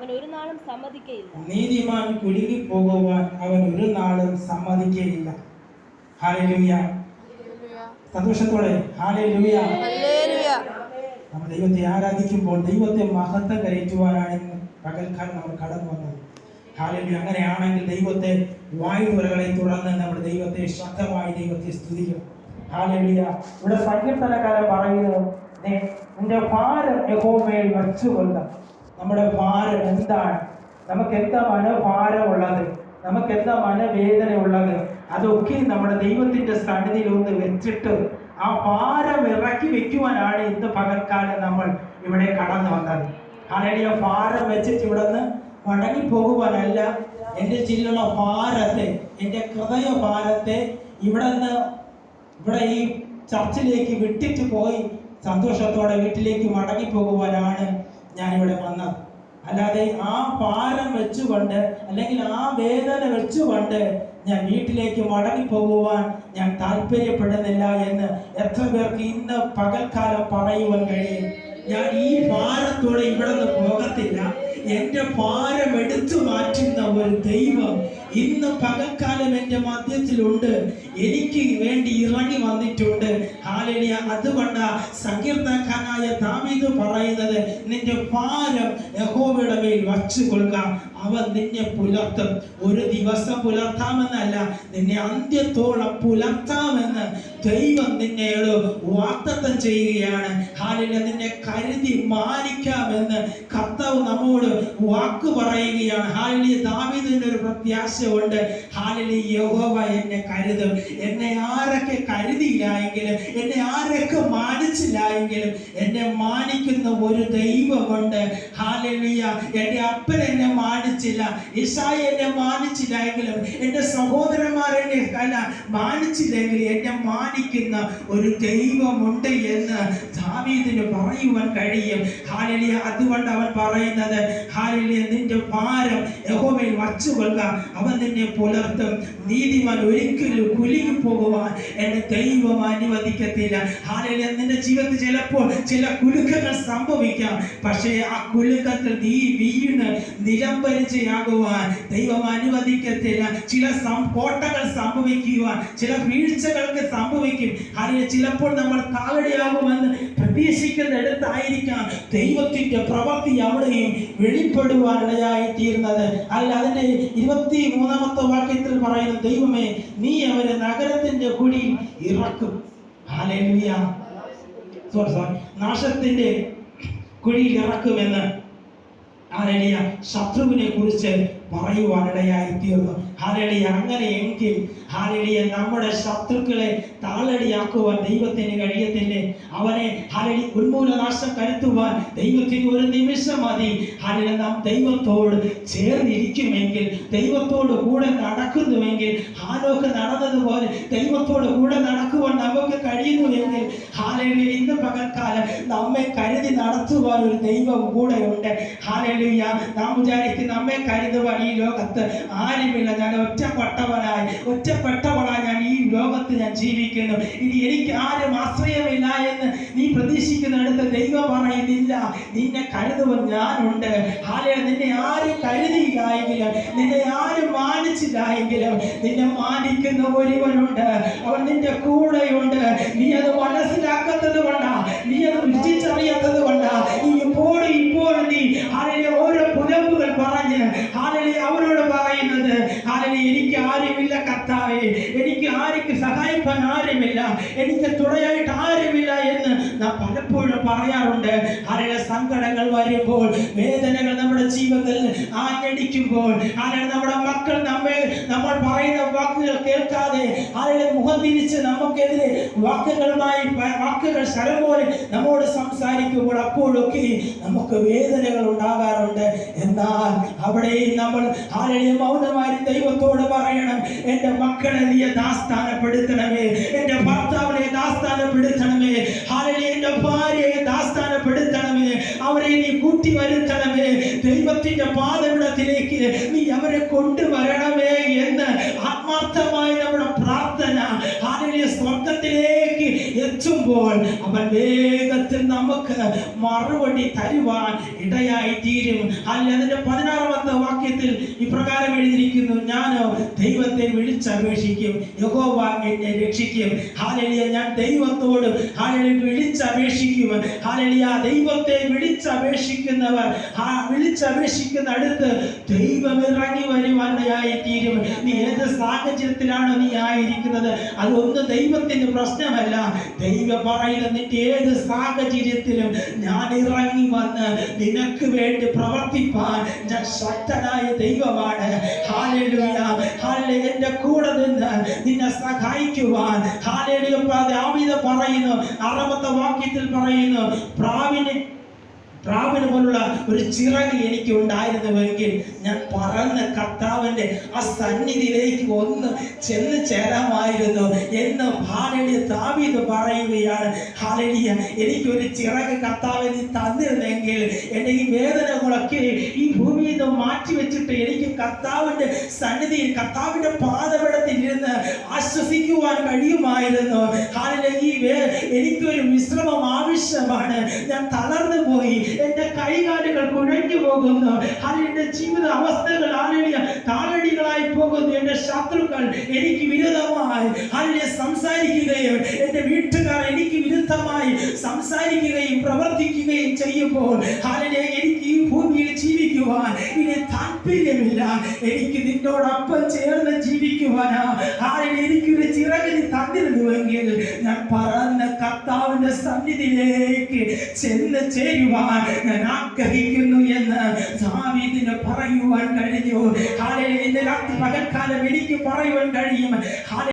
അവൻ ഒരു നാളും സമ്മതിക്കയില്ല. നീതിമാൻ കുലുങ്ങി പോകുവാൻ അവൻ ഒരു നാളും സമ്മതിക്കയില്ല. ഹല്ലേലൂയ. സന്തോഷത്തോടെ ഹല്ലേലൂയ. നമ്മൾ ദൈവത്തെ ആരാധിക്കുമ്പോൾ ദൈവത്തെ മഹത്വം കരയറ്റുവാനാണ് ഇന്ന് പകൽക്കാലം നമ്മൾ കടന്നു വന്നത്. ഹല്ലേലൂയ. അങ്ങനെയാണെങ്കിൽ ദൈവത്തെ വായുതുറകളെ തുറന്ന് നമ്മുടെ ദൈവത്തെ ശക്തമായി ദൈവത്തെ സ്തുതിക്കും. ഹല്ലേലൂയ. ഇവിടെ സങ്കീർത്തനക്കാരൻ പറയുന്നു, നിന്റെ ഭാരം യഹോവയിൽ വെച്ചുകൊള്ളുക. നമ്മുടെ ഭാരം എന്താണ്? നമുക്ക് എന്താ മനോഭാരമുള്ളത്? നമുക്ക് എന്താ മനവേദന ഉള്ളത്? അതൊക്കെ നമ്മുടെ ദൈവത്തിന്റെ സന്നിധിയിൽ ഒന്ന് വെച്ചിട്ട് ആ ഭാരം ഇറക്കി വെക്കുവാനാണ് ഇന്ന് പകൽക്കാലം നമ്മൾ ഇവിടെ കടന്നു വന്നത്. ഹല്ലേലൂയ. ഭാരം വെച്ചിട്ട് ഇവിടെ നിന്ന് മടങ്ങി പോകുവാനല്ല, എൻ്റെ ചില്ലുള്ള ഭാരത്തെ, എൻ്റെ ഹൃദയ ഭാരത്തെ ഇവിടെ ഈ ചർച്ചിലേക്ക് വിട്ടിട്ട് പോയി സന്തോഷത്തോടെ വീട്ടിലേക്ക് മടങ്ങി പോകുവാനാണ് ഞാനിവിടെ വന്നത്. അല്ലാതെ ആ ഭാരം വെച്ചുകൊണ്ട് അല്ലെങ്കിൽ ആ വേദന വെച്ചുകൊണ്ട് ഞാൻ വീട്ടിലേക്ക് മടങ്ങി പോകുവാൻ ഞാൻ താല്പര്യപ്പെടുന്നില്ല എന്ന് എത്ര പേർക്ക് ഇന്ന് പകൽക്കാലം പറയുവാൻ കഴിയും? ഞാൻ ഈ ഭാരത്തോടെ ഇവിടെ നിന്ന് പോകത്തില്ല. എൻ്റെ ഭാരം എടുത്തു മാറ്റുന്ന ഒരു ദൈവം ഇന്ന് പകൽക്കാലം എൻ്റെ മധ്യത്തിലുണ്ട്, എനിക്ക് വേണ്ടി ഇറങ്ങി വന്നിട്ടുണ്ട്. ഹല്ലേലൂയ. അതുകൊണ്ട് സങ്കീർത്തനക്കാരനായ ദാവീദ് പറയുന്നത്, നിന്റെ ഭാരം യഹോവയുടെ മേൽ വച്ചുകൊള്ളുക, അവൻ നിന്നെ പുലർത്തും. ഒരു ദിവസം പുലർത്താമെന്നല്ല, നിന്നെ അന്ത്യത്തോളം പുലർത്താമെന്ന് ദൈവം നിന്നോട് വാഗ്ദത്തം ചെയ്യുകയാണ്. ഹല്ലേലൂയ. നിന്നെ കരുതി മാനിക്കാമെന്ന് കർത്താവ് നമ്മോട് വാക്ക് പറയുകയാണ്. ഹല്ലേലൂയ. ദാവീദിന് ഒരു പ്രത്യാശയുണ്ട്. ഹല്ലേലൂയ. യഹോവ എന്നെ കരുതും. എന്നെ ആരൊക്കെ കരുതിയില്ല എങ്കിലും, എന്നെ ആരൊക്കെ മാനിച്ചില്ല എങ്കിലും, എന്നെ മാനിക്കുന്ന ഒരു ദൈവമുണ്ട്. ഹല്ലേലൂയ. എൻ്റെ അപ്പൻ എന്നെ മാനിച്ചില്ല, ഈശായി എന്നെ മാനിച്ചില്ല എങ്കിലും, എൻ്റെ സഹോദരന്മാർ എന്നെ മാനിച്ചില്ലെങ്കിൽ എന്നെ മാനിക്കുന്ന ഒരു ദൈവമുണ്ട് എന്ന് ദാവീദിന് പറയുവാൻ കഴിയും. ഹല്ലേലൂയ. അതുകൊണ്ട് അവൻ പറയുന്നത്, ഹല്ലേലൂയ, നിന്റെ ഭാരം യഹോവയിൽ വച്ചുകൊള്ളുക, അവൻ നിന്നെ പുലർത്തും. നീതിമാൻ ഒരിക്കലും കുലുങ്ങി പോകുവാൻ എന്റെ ദൈവം അനുവദിക്കത്തില്ല. ഹല്ലേലൂയ. നിന്റെ ജീവിതത്തിൽ ചിലപ്പോൾ ചില കുലുക്കങ്ങൾ സംഭവിക്കാം, പക്ഷേ ആ കുലുക്കത്തിൽ നീ വീണ് നിലംപരിചയാകുവാൻ ദൈവം അനുവദിക്കത്തില്ല. ചില കോട്ടകൾ സംഭവിക്കുവാൻ, ചില വീഴ്ചകൾക്ക് സംഭവിക്കും. ഹല്ലേലൂയ. ചിലപ്പോൾ നമ്മൾ താഴെയാകുമെന്ന് പ്രതീക്ഷിക്കുന്നിടത്തായിരിക്കാം ദൈവത്തിന്റെ പ്രവൃത്തി അവിടെയും വെളിപ്പെടുവാനിടയായി തീർന്നത്. അല്ല, അതിന്റെ 23-ാമത്തെ വാക്യത്തിൽ പറയുന്നു, ദൈവമേ, നീ അവരെ നഗരത്തിന്റെ കുഴിയിൽ ഇറക്കും. ഹല്ലേലൂയ. നാശത്തിന്റെ കുഴിയിൽ ഇറക്കുമെന്ന് ഹല്ലേലൂയ ശത്രുവിനെ കുറിച്ച് പറയുവാനിടയായി തീർന്നു. ഹല്ലേലൂയ. അങ്ങനെയെങ്കിൽ ഹല്ലേലൂയ നമ്മുടെ ശത്രുക്കളെ താളടിയാക്കുവാൻ ദൈവത്തിന് കഴിയത്തില്ലേ? അവനെ ഹല്ലേലൂയ ഉന്മൂലനാശം കരുത്തുവാൻ ദൈവത്തിന് ഒരു നിമിഷം മതി. ഹല്ലേലൂയ. നാം ദൈവത്തോട് ചേർന്നിരിക്കുമെങ്കിൽ, ദൈവത്തോട് കൂടെ നടക്കുന്നുവെങ്കിൽ, ഹാനോക്ക് നടന്നതുപോലെ ദൈവത്തോട് കൂടെ നടക്കുവാൻ നമുക്ക് കഴിയുന്നുവെങ്കിൽ, ഹല്ലേലൂയ, ഇന്ന് പകൽക്കാലം നമ്മെ കരുതി നടത്തുവാൻ ഒരു ദൈവം കൂടെയുണ്ട്. ഹല്ലേലൂയ. നാം വിചാരിക്കും നമ്മെ കരുതുവാൻ ഈ ലോകത്ത് ആരുമില്ല, ഞാൻ ഒറ്റപ്പെട്ടവളായി ഞാൻ ഈ ലോകത്ത് ഞാൻ ജീവിക്കുന്നു, ഇനി എനിക്ക് ആരും ആശ്രയമില്ല എന്ന് നീ പ്രതീക്ഷിക്കുന്നിടത്ത് ദൈവം പറയുന്നില്ല, നിന്നെ കരുതുവാൻ ഞാനുണ്ട്. ഹല്ലേലൂയ. നിന്നെ ആരും കരുതിയില്ല എങ്കിലും, നിന്നെ ആരും മാനിച്ചില്ല എങ്കിലും, നിന്നെ മാനിക്കുന്ന ഒരുവനുണ്ട്, അവൻ നിന്റെ കൂടെയുണ്ട്. നീ അത് മനസ്സിലാക്കാത്തത് കൊണ്ടാ, നീ അത് രുചിച്ചറിയാത്തത് കൊണ്ടാ ഇപ്പോൾ നീ ഹല്ലേലൂയ ഓരോ പുലമ്പുകൾ പറഞ്ഞ് ഹല്ലേലൂയ അവരോട് പറയുന്നത്, ഹല്ലേലൂയ, എനിക്ക് ആരുമില്ല കർത്താവേ, എനിക്ക് ആർക്ക് സഹായിക്കാൻ ആരുമില്ല, എനിക്ക് തുണയായിട്ട് ആരുമില്ല എന്ന് നാം പലപ്പോഴും പറയാറുണ്ട്. ഹല്ലേലൂയ. സങ്കടങ്ങൾ വരുമ്പോൾ, വേദനകൾ നമ്മുടെ ജീവിതത്തിൽ ആഞ്ഞടിക്കുമ്പോൾ, ഹല്ലേലൂയ നമ്മുടെ മക്കൾ നമ്മൾ പറയുന്ന വാക്കുകൾ കേൾക്കാതെ ഹല്ലേലൂയ മുഖം തിരിച്ച് നമുക്കെതിരെ വാക്കുകൾ ശരം പോലെ നമ്മോട് സംസാരിക്കുമ്പോൾ അപ്പോഴൊക്കെ നമുക്ക് വേദനകൾ ഉണ്ടാകാറുണ്ട്. എന്നാൽ അവിടെയും നമ്മൾ ഹല്ലേലൂയ മൗനമായി ദൈവത്തോട് പറയണം, എൻ്റെ മക്കളെ നീ ദാസ്ഥാനപ്പെടുത്തണമേ, എൻ്റെ ഭർത്താവിനെ ദാസ്ഥാനപ്പെടുത്തണമേ, ഹല്ലേലൂയ, എൻ്റെ ഭാര്യയെ ദാസ്ഥാനപ്പെടുത്തണമേ, അവരെ നീ കൂട്ടി വരുത്തണമേ, ദൈവത്തിന്റെ പാദപീഠത്തിലേക്ക് നീ അവരെ കൊണ്ടുവരണമേ എന്ന് ആത്മാർത്ഥമായി നമ്മുടെ പ്രാർത്ഥന ഹല്ലേലൂയ സ്വർഗ്ഗത്തിലേക്ക് വിളിച്ചുമ്പോൾ അവൻ വേഗത്തിൽ നമുക്ക് മറുപടി തരുവാൻ ഇടയായി തീരും. അതിന്റെ 16ാമത്തെ വാക്യത്തിൽ ഇപ്രകാരം എഴുതിയിരിക്കുന്നു, ഞാനോ ദൈവത്തെ വിളിച്ചപേക്ഷിക്കും, യഹോവ എന്നെ രക്ഷിക്കും. ഹല്ലേലൂയ. ഞാൻ ദൈവത്തോട് ഹല്ലേലൂയ വിളിച്ചപേക്ഷിക്കും. ഹല്ലേലൂയ. ദൈവത്തെ വിളിച്ചപേക്ഷിക്കുന്നവർ വിളിച്ചപേക്ഷിക്കുന്ന അടുത്ത് ദൈവം ഇറങ്ങി വരുവാനായി തീരും. നീ ഏത് സാഹചര്യത്തിലാണോ നീ ആയിരിക്കുന്നത്, അതൊന്നും ദൈവത്തിന്റെ പ്രശ്നമല്ല. ദൈവം പറയുന്നത് നിന്റെ ഏത് സാഹചര്യത്തിലും ഞാൻ ഇറങ്ങി വന്ന് നിനക്ക് വേണ്ടി പ്രവർത്തിപ്പാൻ ഞാൻ ശക്തനായ ദൈവമാണ്. ഹല്ലേലൂയ. ഹല്ലേലൂയ. എന്റെ കൂടെ നിന്ന് നിന്നെ സഹായിക്കുവാൻ ഹല്ലേലൂയ ദാവീദ് പറയുന്നു, 6ാമത്തെ വാക്യത്തിൽ പറയുന്നു, പ്രാവിനെ പോലുള്ള ഒരു ചിറക് എനിക്ക് ഉണ്ടായിരുന്നുവെങ്കിൽ ഞാൻ പറന്ന് കർത്താവിന്റെ ആ സന്നിധിയിലേക്ക് ഒന്ന് ചെന്ന് ചേരാമായിരുന്നു എന്ന് ഹല്ലേലൂയ ദാവീദ് പറയുകയാണ്. ഹല്ലേലൂയ. എനിക്കൊരു ചിറക് കർത്താവ് നീ തന്നിരുന്നെങ്കിൽ എന്റെ ഈ വേദനകളൊക്കെ ഈ ഭൂമിയിൽ നിന്ന് മാറ്റി വെച്ചിട്ട് എനിക്ക് കർത്താവിന്റെ സന്നിധിയിൽ കർത്താവിന്റെ പാദപീഠത്തിൽ ഇരുന്ന് ആശ്വസിക്കുവാൻ കഴിയുമായിരുന്നു. ഹല്ലേലൂയ. എനിക്കൊരു വിശ്രമം ആവശ്യമാണ്. ഞാൻ തളർന്നു പോയി, എന്റെ കൈകാലുകൾ കുഴഞ്ഞു പോകുന്നു. എന്റെ ജീവിത അവസ്ഥകൾ താളടികളായി പോകുന്നു. എന്റെ ശത്രുക്കൾ എനിക്ക് വിരുദ്ധമായി സംസാരിക്കുകയും എന്റെ വീട്ടുകാർ എനിക്ക് വിരുദ്ധമായി സംസാരിക്കുകയും പ്രവർത്തിക്കുകയും ചെയ്യുമ്പോൾ എനിക്ക് ഈ ഭൂമിയിൽ ജീവിക്കുവാൻ ഇനി താല്പര്യമില്ല. എനിക്ക് നിന്നോടൊപ്പം ചേർന്ന് ജീവിക്കുവാനാ എനിക്കൊരു ചിറകിന് തന്നിരുന്നുവെങ്കിൽ ഞാൻ പറന്ന് കർത്താവിന്റെ സന്നിധിയിലേക്ക് ചെന്ന് ചേരുവാൻ ഞാൻ ആഗ്രഹിക്കുന്നു എന്ന് ദാവീദിന് പറയുവാൻ കഴിഞ്ഞു. ഇന്ന് രാത്രി പകൽക്കാലം എനിക്ക് പറയുവാൻ കഴിയും.